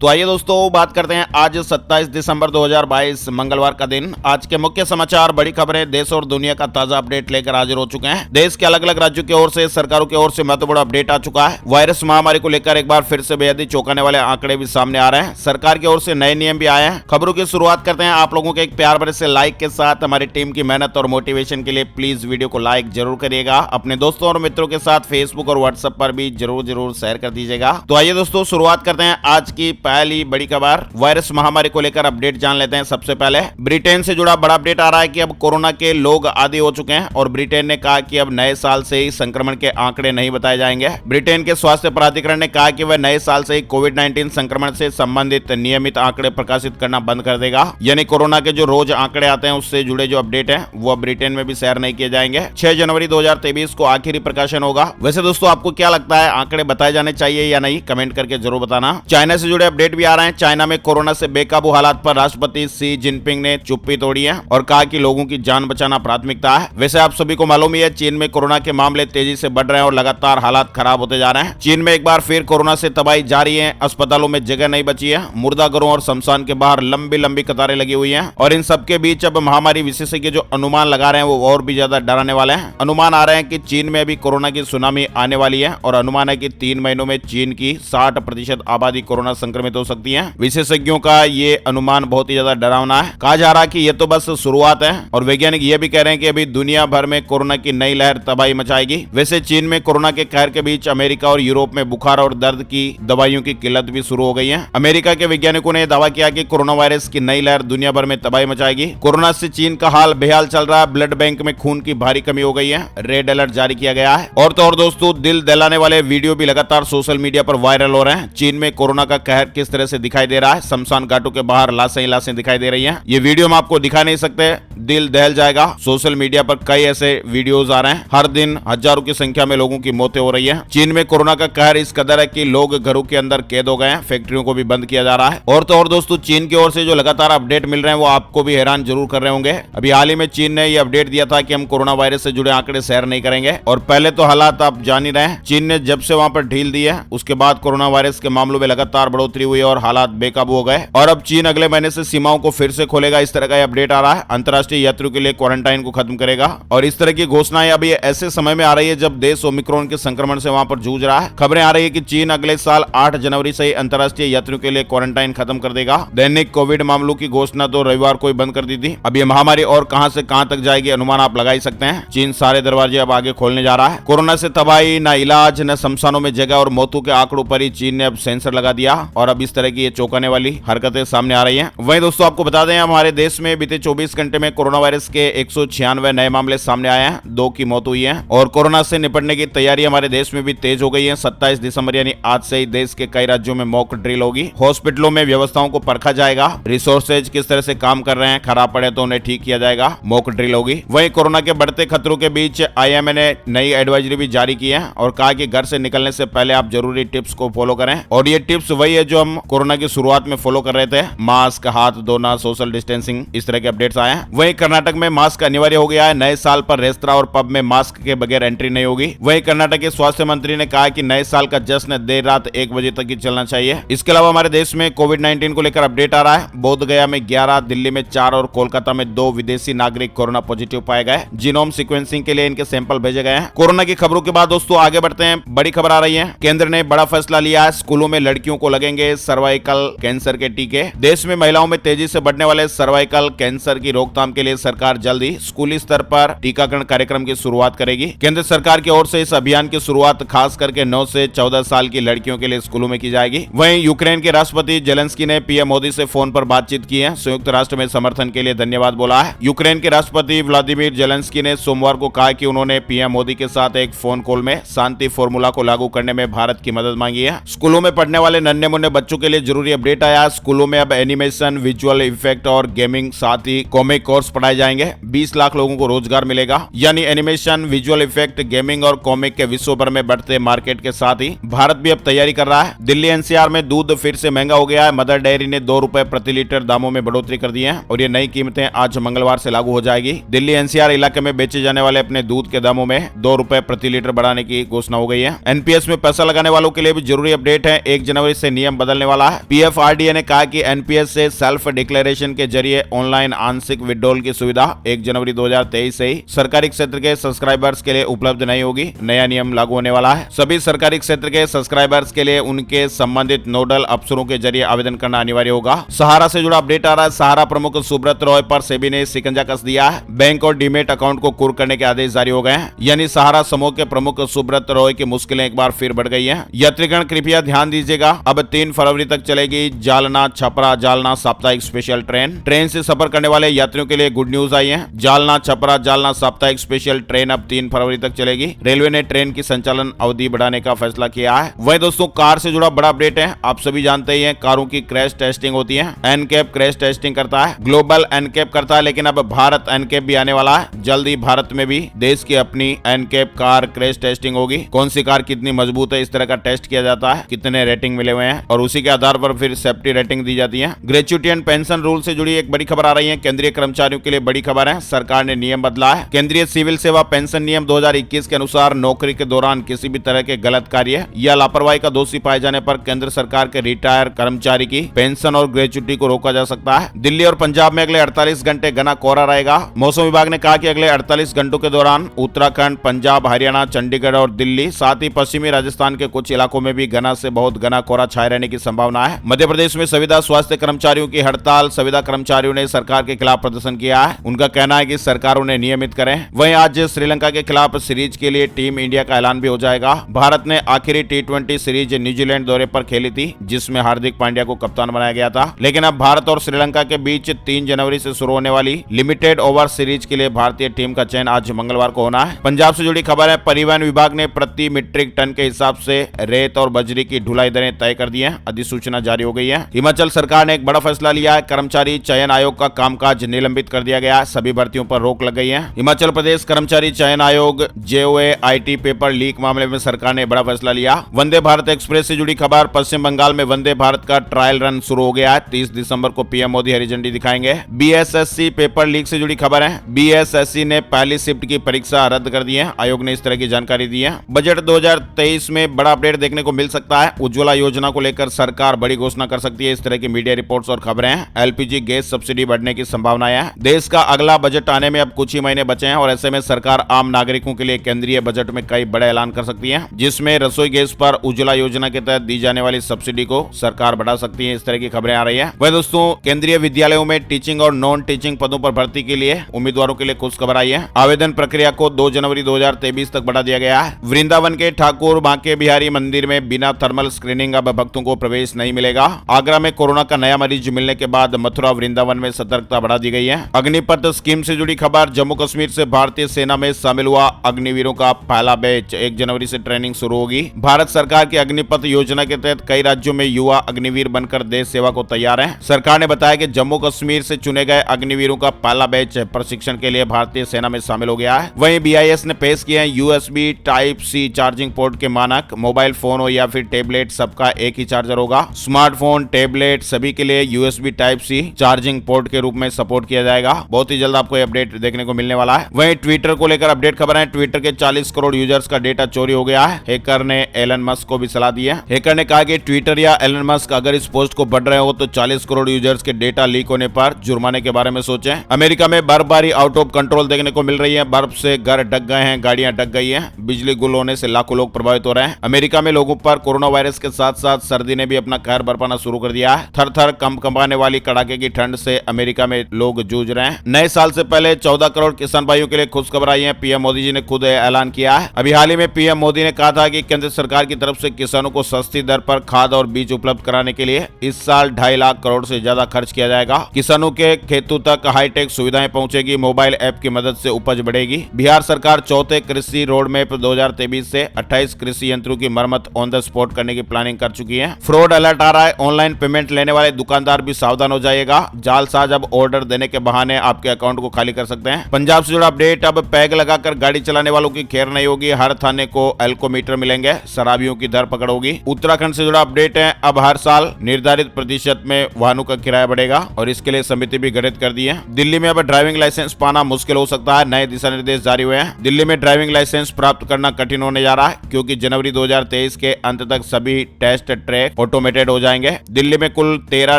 तो आइए दोस्तों बात करते हैं आज 27 दिसंबर 2022 मंगलवार का दिन। आज के मुख्य समाचार, बड़ी खबरें, देश और दुनिया का ताजा अपडेट लेकर हाजिर हो चुके हैं। देश के अलग अलग राज्यों की ओर से, सरकारों की ओर से महत्वपूर्ण अपडेट आ चुका है। वायरस महामारी को लेकर एक बार फिर से बेहद ही चौंकाने वाले आंकड़े भी सामने आ रहे हैं। सरकार की ओर से नए नियम भी आए हैं। खबरों की शुरुआत करते हैं आप लोगों के एक प्यार भरे से लाइक के साथ। हमारी टीम की मेहनत और मोटिवेशन के लिए प्लीज वीडियो को लाइक जरूर करिएगा। अपने दोस्तों और मित्रों के साथ फेसबुक और व्हाट्सएप पर भी जरूर शेयर कर दीजिएगा। तो आइए दोस्तों शुरुआत करते हैं आज की पहली बड़ी खबर। वायरस महामारी को लेकर अपडेट जान लेते हैं। सबसे पहले ब्रिटेन से जुड़ा बड़ा अपडेट आ रहा है कि अब कोरोना के लोग आदी हो चुके हैं और ब्रिटेन ने कहा कि अब नए साल से ही संक्रमण के आंकड़े नहीं बताए जाएंगे। ब्रिटेन के स्वास्थ्य प्राधिकरण ने कहा कि वह नए साल से ही कोविड-19 संक्रमण से संबंधित नियमित आंकड़े प्रकाशित करना बंद कर देगा। यानी कोरोना के जो रोज आंकड़े आते हैं उससे जुड़े जो अपडेट है वो ब्रिटेन में भी शेयर नहीं किए जाएंगे। 6 जनवरी 2023 को आखिरी प्रकाशन होगा। वैसे दोस्तों आपको क्या लगता है, आंकड़े बताए जाने चाहिए या नहीं, कमेंट करके जरूर बताना। चाइना से जुड़े अपडेट भी आ रहे हैं। चाइना में कोरोना से बेकाबू हालात पर राष्ट्रपति शी जिनपिंग ने चुप्पी तोड़ी है और कहा कि लोगों की जान बचाना प्राथमिकता है। वैसे आप सभी को मालूम ही है, चीन में कोरोना के मामले तेजी से बढ़ रहे हैं और लगातार हालात खराब होते जा रहे हैं। चीन में एक बार फिर कोरोना से तबाही जारी है। अस्पतालों में जगह नहीं बची है। मुर्दाघरों और शमशान के बाहर लंबी लंबी कतारें लगी हुई हैं और इन सबके बीच अब महामारी विशेषज्ञ जो अनुमान लगा रहे हैं वो और भी ज्यादा डराने वाले हैं। अनुमान आ रहे हैं कि चीन में अभी कोरोना की सुनामी आने वाली है और अनुमान है कि 3 महीनों में चीन की 60% आबादी कोरोना संक्रमित हो सकती है। विशेषज्ञों का ये अनुमान बहुत ही ज्यादा डरावना है। कहा जा रहा है कि ये तो बस शुरुआत है और वैज्ञानिक ये भी कह रहे हैं कि अभी दुनिया भर में कोरोना की नई लहर तबाही मचाएगी। वैसे चीन में कोरोना के कहर के बीच अमेरिका और यूरोप में बुखार और दर्द की दवाइयों की किल्लत भी शुरू हो गई है। अमेरिका के वैज्ञानिकों ने दावा किया कि कोरोना वायरस की नई लहर दुनिया भर में तबाही मचाएगी। कोरोना से चीन का हाल बेहाल चल रहा है। ब्लड बैंक में खून की भारी कमी हो गई है। रेड अलर्ट जारी किया गया है। और तो और दोस्तों, दिल दहलाने वाले वीडियो भी लगातार सोशल मीडिया पर वायरल हो रहे हैं। चीन में कोरोना का कहर किस तरह से दिखाई दे रहा है। शमशान घाटों के बाहर लाशें दिखाई दे रही हैं। ये वीडियो हम आपको दिखा नहीं सकते, दिल दहल जाएगा। सोशल मीडिया पर कई ऐसे वीडियोस आ रहे हैं। हर दिन हजारों की संख्या में लोगों की मौतें हो रही हैं। चीन में कोरोना का कहर इस कदर है कि लोग घरों के अंदर कैद हो गए हैं। फैक्ट्रियों को भी बंद किया जा रहा है। और तो और दोस्तों, चीन की ओर से जो लगातार अपडेट मिल रहे हैं वो आपको भी हैरान जरूर कर रहे होंगे। अभी हाल ही में चीन ने ये अपडेट दिया था कि हम कोरोना वायरस से जुड़े आंकड़े शेयर नहीं करेंगे और पहले तो हालात आप जान ही रहे हैं। चीन ने जब से वहां पर ढील दी है उसके बाद कोरोना वायरस के मामलों में लगातार बढ़ोतरी हुई और हालात बेकाबू हो गए और अब चीन अगले महीने से सीमाओं को फिर से खोलेगा। इस तरह का अपडेट आ रहा है। अंतर्राष्ट्रीय यात्रियों के लिए क्वारंटाइन को खत्म करेगा और इस तरह की घोषणाएं अभी ऐसे समय में आ रही है जब देश ओमिक्रॉन के संक्रमण से वहां पर जूझ रहा है। खबरें आ रही है कि चीन अगले साल 8 जनवरी से ही अंतर्राष्ट्रीय यात्रियों के लिए क्वारंटाइन खत्म कर देगा। दैनिक कोविड मामलों की घोषणा तो रविवार को ही बंद कर दी थी। अब ये महामारी और कहां से कहां तक जाएगी अनुमान आप लगा ही सकते हैं। चीन सारे दरवाजे अब आगे खोलने जा रहा है। कोरोना से तबाही, न इलाज, न शमशानों में जगह और मौतों के आंकड़ों पर ही चीन ने अब सेंसर लगा दिया और अब इस तरह की ये चौंकाने वाली हरकतें सामने आ रही है। वहीं दोस्तों आपको बता दें, हमारे देश में बीते 24 घंटे में कोरोना वायरस के 196 नए मामले सामने आए हैं। 2 की मौत हुई है और कोरोना से निपटने की तैयारी हमारे देश में भी तेज हो गई है। 27 दिसंबर यानी आज से ही देश के कई राज्यों में मॉक ड्रिल होगी। हॉस्पिटलों में व्यवस्थाओं को परखा जाएगा। रिसोर्सेज किस तरह से काम कर रहे हैं, खराब पड़े तो उन्हें ठीक किया जाएगा। मॉक ड्रिल होगी। वहीं कोरोना के बढ़ते खतरों के बीच IMA ने नई एडवाइजरी भी जारी की है और कहा कि घर से निकलने से पहले आप जरूरी टिप्स को फॉलो करें और ये टिप्स वही है जो हम कोरोना की शुरुआत में फॉलो कर रहे थे। मास्क, हाथ धोना, सोशल डिस्टेंसिंग, इस तरह के अपडेट्स आए हैं। वहीं कर्नाटक में मास्क अनिवार्य हो गया है। नए साल पर रेस्तरां और पब में मास्क के बगैर एंट्री नहीं होगी। वहीं कर्नाटक के स्वास्थ्य मंत्री ने कहा कि नए साल का जश्न देर रात 1 बजे तक ही चलना चाहिए। इसके अलावा हमारे देश में कोविड-19 को लेकर अपडेट आ रहा है। बोधगया में 11, दिल्ली में 4 और कोलकाता में 2 विदेशी नागरिक कोरोना पॉजिटिव पाए गए। जीनोम सीक्वेंसिंग के लिए इनके सैंपल भेजे गए हैं। कोरोना की खबरों के बाद दोस्तों आगे बढ़ते हैं। बड़ी खबर आ रही है। केंद्र ने बड़ा फैसला लिया है। स्कूलों में लड़कियों को लगेंगे सर्वाइकल कैंसर के टीके। देश में महिलाओं में तेजी से बढ़ने वाले सर्वाइकल कैंसर की रोकथाम के लिए सरकार जल्द ही स्कूली स्तर पर टीकाकरण कार्यक्रम की शुरुआत करेगी। केंद्र सरकार की ओर से इस अभियान की शुरुआत खास करके 9 से 14 साल की लड़कियों के लिए स्कूलों में की जाएगी। वहीं यूक्रेन के राष्ट्रपति जेलेंस्की ने पीएम मोदी से फोन पर बातचीत की है। संयुक्त राष्ट्र में समर्थन के लिए धन्यवाद बोला है। यूक्रेन के राष्ट्रपति व्लादिमीर जेलेंस्की ने सोमवार को कहा कि उन्होंने पीएम मोदी के साथ एक फोन कॉल में शांति फॉर्मूला को लागू करने में भारत की मदद मांगी है। स्कूलों में पढ़ने वाले नन्हे मुन्ने बच्चों के लिए जरूरी अपडेट आया। स्कूलों में अब एनिमेशन, विजुअल इफेक्ट और गेमिंग साथ ही कॉमिक कोर्स पढ़ाए जाएंगे। 20 लाख लोगों को रोजगार मिलेगा। यानी एनिमेशन, विजुअल इफेक्ट, गेमिंग और कॉमिक के विश्व भर में बढ़ते मार्केट के साथ ही भारत भी अब तैयारी कर रहा है। दिल्ली NCR में दूध फिर से महंगा हो गया है। मदर डेयरी ने 2 रुपए प्रति लीटर दामों में बढ़ोतरी कर दी है और ये नई कीमतें आज मंगलवार से लागू हो जाएगी। दिल्ली NCR इलाके में बेचे जाने वाले अपने दूध के दामों में 2 रुपए प्रति लीटर बढ़ाने की घोषणा हो गई है। NPS में पैसा लगाने वालों के लिए भी जरूरी अपडेट है। 1 जनवरी से नियम बदल बदलने वाला है। पीएफआरडीए ने कहा कि एनपीएस से सेल्फ डिक्लेरेशन के जरिए ऑनलाइन आंशिक विड्रॉल की सुविधा 1 जनवरी 2023 से ही सरकारी क्षेत्र के सब्सक्राइबर्स के लिए उपलब्ध नहीं होगी। नया नियम लागू होने वाला है। सभी सरकारी क्षेत्र के सब्सक्राइबर्स के लिए उनके संबंधित नोडल अफसरों के जरिए आवेदन करना अनिवार्य होगा। सहारा से जुड़ा अपडेट आ रहा है। सहारा प्रमुख सुब्रत रॉय पर सेबी ने शिकंजा कस दिया है। बैंक और डीमेट अकाउंट को कुर्क करने के आदेश जारी हो गए हैं। यानी सहारा समूह के प्रमुख सुब्रत रॉय की मुश्किलें एक बार फिर बढ़ गई हैं। यात्रीगण कृपया ध्यान दीजिएगा, अब 3 फरवरी तक चलेगी जालना छपरा जालना साप्ताहिक स्पेशल ट्रेन से सफर करने वाले यात्रियों के लिए गुड न्यूज आई है। जालना छपरा जालना साप्ताहिक स्पेशल ट्रेन अब 3 फरवरी तक चलेगी। रेलवे ने ट्रेन की संचालन अवधि बढ़ाने का फैसला किया है। वहीं दोस्तों कार से जुड़ा बड़ा अपडेट है। आप सभी जानते ही हैं कारों की क्रैश टेस्टिंग होती है। एनकैप क्रैश टेस्टिंग करता है, ग्लोबल एनकैप करता है, लेकिन अब भारत एनकैप भी आने वाला है। जल्दी भारत में भी देश की अपनी एनकैप कार क्रैश टेस्टिंग होगी। कौन सी कार कितनी मजबूत है, इस तरह का टेस्ट किया जाता है, कितने रेटिंग मिले हुए हैं और उसी के आधार पर फिर सेफ्टी रेटिंग दी जाती है। ग्रेच्युटी एंड पेंशन रूल से जुड़ी एक बड़ी खबर आ रही है। केंद्रीय कर्मचारियों के लिए बड़ी खबर है। सरकार ने नियम बदला है। केंद्रीय सिविल सेवा पेंशन नियम 2021 के अनुसार नौकरी के दौरान किसी भी तरह के गलत कार्य या लापरवाही का दोषी पाए जाने पर केंद्र सरकार के रिटायर कर्मचारी की पेंशन और ग्रेच्युटी को रोका जा सकता है। दिल्ली और पंजाब में अगले 48 घंटे घना कोहरा रहेगा। मौसम विभाग ने कहा कि अगले 48 घंटों के दौरान उत्तराखंड, पंजाब, हरियाणा, चंडीगढ़ और दिल्ली, साथ ही पश्चिमी राजस्थान के कुछ इलाकों में भी घना से बहुत घना कोहरा छाए रहने की संभावना है। मध्य प्रदेश में संविदा स्वास्थ्य कर्मचारियों की हड़ताल। संविदा कर्मचारियों ने सरकार के खिलाफ प्रदर्शन किया है। उनका कहना है कि सरकार उन्हें नियमित करें। वहीं आज श्रीलंका के खिलाफ सीरीज के लिए टीम इंडिया का ऐलान भी हो जाएगा। भारत ने आखिरी T20 सीरीज न्यूजीलैंड दौरे पर खेली थी, जिसमें हार्दिक पांड्या को कप्तान बनाया गया था। लेकिन अब भारत और श्रीलंका के बीच 3 जनवरी से शुरू होने वाली लिमिटेड ओवर सीरीज के लिए भारतीय टीम का चयन आज मंगलवार को होना है। पंजाब से जुड़ी खबर है। परिवहन विभाग ने प्रति मीट्रिक टन के हिसाब से रेत और बजरी की ढुलाई दरें तय कर दी है। अधिसूचना जारी हो गई है। हिमाचल सरकार ने एक बड़ा फैसला लिया है। कर्मचारी चयन आयोग का कामकाज निलंबित कर दिया गया है। सभी भर्तियों पर रोक लग गई है। हिमाचल प्रदेश कर्मचारी चयन आयोग JOA IT पेपर लीक मामले में सरकार ने बड़ा फैसला लिया। वंदे भारत एक्सप्रेस से जुड़ी खबर। पश्चिम बंगाल में वंदे भारत का ट्रायल रन शुरू हो गया है। 30 दिसंबर को पीएम मोदी हरी झंडी दिखाएंगे। BSSC पेपर लीक से जुड़ी खबर है। BSSC ने पहली शिफ्ट की परीक्षा रद्द कर दी है। आयोग ने इस तरह की जानकारी दी है। बजट 2023 में बड़ा अपडेट देखने को मिल सकता है। उज्ज्वला योजना को लेकर सरकार बड़ी घोषणा कर सकती है। इस तरह की मीडिया रिपोर्ट्स और खबरें हैं। LPG गैस सब्सिडी बढ़ने की संभावनाएं हैं। देश का अगला बजट आने में अब कुछ ही महीने बचे हैं और ऐसे में सरकार आम नागरिकों के लिए केंद्रीय बजट में कई बड़े ऐलान कर सकती है, जिसमें रसोई गैस पर उज्ज्वला योजना के तहत दी जाने वाली सब्सिडी को सरकार बढ़ा सकती है। इस तरह की खबरें आ रही है। वह दोस्तों केंद्रीय विद्यालयों में टीचिंग और नॉन टीचिंग पदों पर भर्ती के लिए उम्मीदवारों के लिए खुश खबर आई है। आवेदन प्रक्रिया को 2 जनवरी 2023 तक बढ़ा दिया गया है। वृंदावन के ठाकुर बांके बिहारी मंदिर में बिना थर्मल स्क्रीनिंग अब भक्तों को प्रवेश नहीं मिलेगा। आगरा में कोरोना का नया मरीज मिलने के बाद मथुरा वृंदावन में सतर्कता बढ़ा दी गई है। अग्निपथ स्कीम से जुड़ी खबर। जम्मू कश्मीर से भारतीय सेना में शामिल हुआ अग्निवीरों का पहला बैच 1 जनवरी से ट्रेनिंग शुरू होगी। भारत सरकार की अग्निपथ योजना के तहत कई राज्यों में युवा अग्निवीर बनकर देश सेवा को तैयार हैं। सरकार ने बताया कि जम्मू कश्मीर से चुने गए अग्निवीरों का पहला बैच प्रशिक्षण के लिए भारतीय सेना में शामिल हो गया है। वहीं BIS ने पेश किए हैं USB Type-C चार्जिंग पोर्ट के मानक। मोबाइल फोन हो या फिर टेबलेट, सबका एक ही चार्जर होगा। स्मार्टफोन, टेबलेट सभी के लिए USB Type-C चार्जिंग पोर्ट के रूप में सपोर्ट किया जाएगा। बहुत ही जल्द आपको ये अपडेट देखने को मिलने वाला है। वहीं ट्विटर को लेकर अपडेट खबर है। ट्विटर के 40 करोड़ यूजर्स का डेटा चोरी हो गया है। हैकर ने एलन मस्क को भी सलाह दी है। हैकर ने कहा कि ट्विटर या एलन मस्क अगर इस पोस्ट को बढ़ रहे हो तो 40 करोड़ यूजर्स के डेटा लीक होने पर जुर्माने के बारे में सोचें। अमेरिका में बर्फबारी आउट ऑफ कंट्रोल देखने को मिल रही है। बर्फ से घर ढक गए हैं, गाड़ियां ढक गई हैं, बिजली गुल होने से लाखों लोग प्रभावित हो रहे हैं। अमेरिका में लोगों पर कोरोना वायरस के साथ साथ सर्दी ने भी अपना कहर बरपाना शुरू कर दिया है। थर थर कंपकंपाने वाली कड़ाके की ठंड से अमेरिका में लोग जूझ रहे हैं। नए साल से पहले 14 करोड़ किसान भाइयों के लिए खुशखबर आई है। पीएम मोदी जी ने खुद ऐलान किया है। अभी हाल ही में पीएम मोदी ने कहा था कि केंद्र सरकार की तरफ से किसानों को सस्ती दर पर खाद और बीज उपलब्ध कराने के लिए इस साल 2.5 लाख करोड़ से ज्यादा खर्च किया जाएगा। किसानों के खेतों तक हाईटेक सुविधाएं पहुंचेगी। मोबाइल ऐप की मदद से उपज बढ़ेगी। बिहार सरकार चौथे कृषि रोड मैप 2023 से 28 कृषि यंत्रों की मरम्मत ऑन द स्पॉट करने की प्लानिंग कर चुकी है। फ्रॉड अलर्ट आ रहा है। ऑनलाइन पेमेंट लेने वाले दुकानदार भी सावधान हो जाइएगा। जालसाज अब ऑर्डर देने के बहाने आपके अकाउंट को खाली कर सकते हैं। पंजाब से जुड़ा अपडेट। अब पैग लगाकर गाड़ी चलाने वालों की खैर नहीं होगी। हर थाने को एल्कोमीटर मिलेंगे। शराबियों की धरपकड़ होगी। उत्तराखंड से जुड़ा अपडेट है। अब हर साल निर्धारित प्रतिशत में वाहनों का किराया बढ़ेगा और इसके लिए समिति भी गठित कर दी है। दिल्ली में अब ड्राइविंग लाइसेंस पाना मुश्किल हो सकता है। नए दिशा निर्देश जारी हुए हैं। दिल्ली में ड्राइविंग लाइसेंस प्राप्त करना कठिन होने जा रहा है, क्योंकि जनवरी 2023 के अंत तक सभी टेस्ट ट्रैक ऑटोमेटेड हो जाएंगे। दिल्ली में कुल 13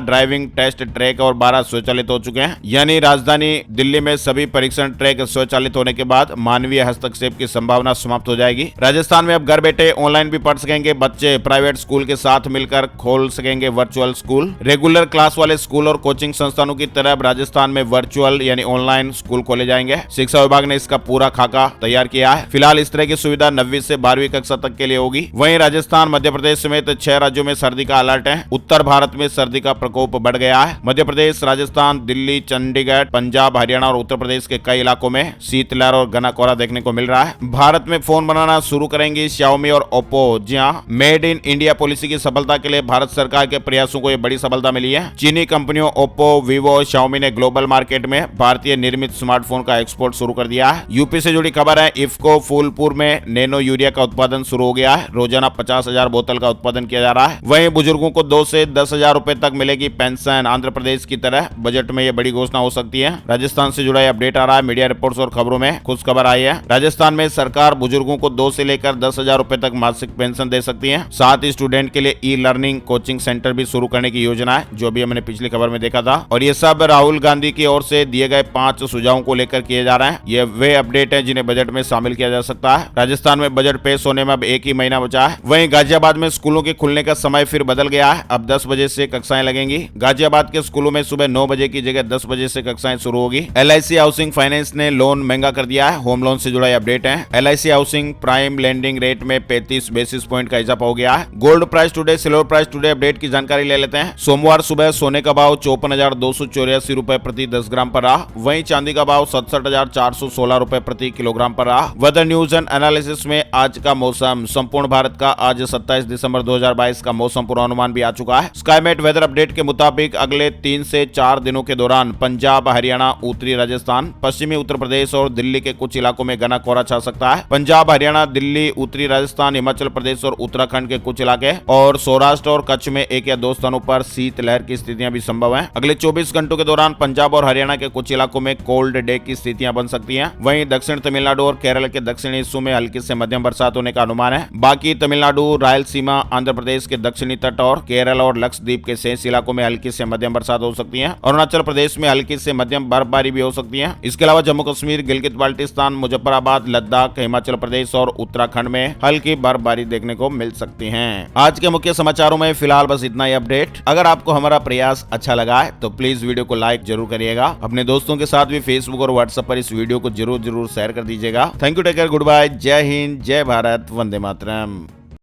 ड्राइविंग टेस्ट ट्रैक और 12 स्वचालित हो चुके हैं, यानी राजधानी दिल्ली में सभी परीक्षण ट्रैक स्वचालित होने के बाद मानवीय हस्तक्षेप की संभावना समाप्त हो जाएगी। राजस्थान में अब घर बैठे ऑनलाइन भी पढ़ सकेंगे बच्चे, प्राइवेट स्कूल के साथ मिलकर खोल सकेंगे वर्चुअल स्कूल। रेगुलर क्लास वाले स्कूल और कोचिंग संस्थानों की तरह राजस्थान में वर्चुअल यानी ऑनलाइन स्कूल खोले जाएंगे। शिक्षा विभाग ने इसका पूरा खाका तैयार किया है। फिलहाल इस तरह की सुविधा 9वीं से 12वीं कक्षा तक के लिए होगी। वहीं राजस्थान, मध्य प्रदेश समेत 6 राज्यों में सर्दी का अलर्ट है। उत्तर भारत में सर्दी का प्रकोप बढ़ गया है। मध्य प्रदेश, राजस्थान, दिल्ली, चंडीगढ़, पंजाब, हरियाणा और उत्तर प्रदेश के कई इलाकों में शीतलहर और घना कोहरा देखने को मिल रहा है। भारत में फोन बनाना शुरू करेंगी Xiaomi और Oppo। जी हां, मेड इन इंडिया पॉलिसी की सफलता के लिए भारत सरकार के प्रयासों को यह बड़ी सफलता मिली है। चीनी कंपनियों Oppo, Vivo, Xiaomi ने ग्लोबल मार्केट में भारतीय निर्मित स्मार्टफोन का एक्सपोर्ट शुरू कर दिया है। यूपी से जुड़ी खबर है, इफ्को फूलपुर में नैनो यूरिया का उत्पादन शुरू हो गया है। रोजाना 50,000 बोतल का उत्पादन किया जा रहा है। वहीं बुजुर्गों को 2 से 10,000 रुपए तक मिलेगी पेंशन। आंध्र प्रदेश की तरह बजट में यह बड़ी घोषणा हो सकती है। राजस्थान से जुड़ा अपडेट आ रहा है। मीडिया रिपोर्ट्स और खबरों में खुश खबर आई है। राजस्थान में सरकार बुजुर्गों को 2 से लेकर 10,000 रुपए तक मासिक पेंशन दे सकती है। साथ ही स्टूडेंट के लिए ई लर्निंग कोचिंग सेंटर भी शुरू करने की योजना है, जो भी हमने पिछली खबर में देखा था। और ये सब राहुल गांधी की ओर से दिए गए 5 सुझावों को लेकर किए जा रहे हैं। ये वे अपडेट है जिन्हें बजट में शामिल किया जा सकता है। राजस्थान में बजट पेश होने में अब 1 ही महीना बचा है। वहीं गाजियाबाद में स्कूलों के खुलने का समय फिर बदल गया है। अब 10 बजे से कक्षाएं लगेंगी। गाजियाबाद के स्कूलों में सुबह 9 बजे की जगह 10 बजे से कक्षाएं शुरू होगी। LIC हाउसिंग फाइनेंस ने लोन महंगा कर दिया है। होम लोन से जुड़ा अपडेट है। LIC housing prime lending rate में 35 बेसिस पॉइंट का इजाफा हो गया है। Gold price today, silver price today update की जानकारी ले लेते हैं। सोमवार सुबह सोने का भाव 54,284 रुपए प्रति 10 ग्राम पर रहा। वहीं चांदी का भाव 67,416 रुपए प्रति किलोग्राम पर रहा। वेदर न्यूज एंड एनालिसिस में आज का मौसम। संपूर्ण भारत का आज 27 दिसंबर 2022 का मौसम पूर्वानुमान भी आ चुका है। स्काईमेट वेदर अपडेट के मुताबिक अगले 3 से 4 दिनों के दौरान पंजाब, हरियाणा, उत्तरी राजस्थान, पश्चिमी उत्तर प्रदेश और दिल्ली के कुछ इलाकों में घना कोहरा छा सकता है। पंजाब, हरियाणा, दिल्ली, उत्तरी राजस्थान, हिमाचल प्रदेश और उत्तराखंड के कुछ इलाके और सौराष्ट्र और कच्छ में 1 या 2 स्थानों पर शीतलहर की स्थितियां भी संभव हैं। अगले 24 घंटों के दौरान पंजाब और हरियाणा के कुछ इलाकों में कोल्ड डे की स्थितियां बन सकती हैं। वहीं दक्षिण तमिलनाडु और केरल के दक्षिणी हिस्सों में हल्की से मध्यम बरसात होने का अनुमान है। बाकी तमिलनाडु, रायलसीमा, आंध्र प्रदेश के दक्षिणी तट और केरल और लक्षद्वीप के शेष इलाकों में हल्की से मध्यम बरसात हो सकती है। अरुणाचल प्रदेश में हल्की से मध्यम बर्फबारी भी हो सकती है। इसके अलावा जम्मू कश्मीर, गिलगित बाल्टिस्तान, मुजफ्फराबाद, लद्दाख, हिमाचल प्रदेश और उत्तराखंड में हल्की बर्फबारी देखने को मिल सकती है। आज के मुख्य समाचारों में फिलहाल बस इतना ही अपडेट। अगर आपको हमारा प्रयास अच्छा लगा है तो प्लीज वीडियो को लाइक जरूर करिएगा। अपने दोस्तों के साथ भी फेसबुक और व्हाट्सएप पर इस वीडियो को जरूर शेयर कर दीजिएगा। Thank you, take care, good bye, जय हिंद, जय भारत, वंदे मातरम।